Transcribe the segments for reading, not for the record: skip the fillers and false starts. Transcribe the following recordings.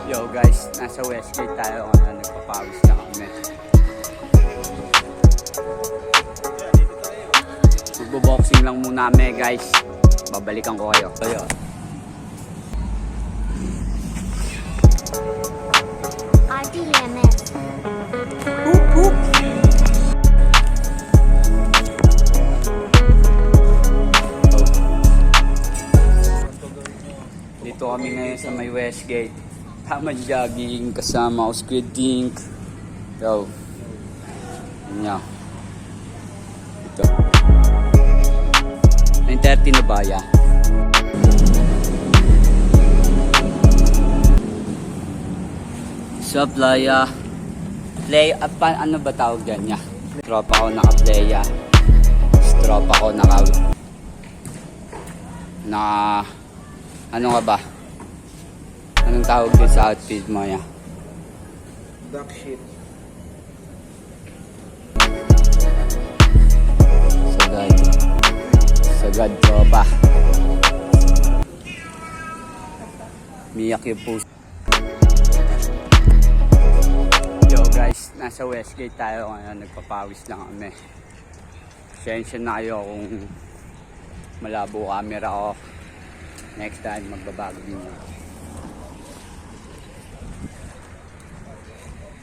Yo guys, nasa Westgate tayo ngayon, nagpapawis na kami. Magbo-boxing lang muna kami guys. Babalikan ko kayo. So, yun. RTMS. Dito kami ngayon sa may Westgate. Tama jogging kasama ko Squid Dink. Yo. Yan. Ito. 9:30 na ba yan? So playa. Ano ba tawag dyan niya? Tropa ko naka-playa. Tropa ko ano nga ba? Anong tawag din sa outfit mo ya? Duck shit. Sagad tropa. Miyak yung puso. Yo guys, nasa Westgate tayo ngayon, nagpapawis lang kami. Pasensya na kayo kung malabo camera ko. Next time magbabago din yun.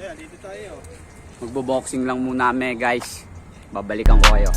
Kaya dito tayo. Magbo-boxing lang muna kami guys. Babalikan ko kayo.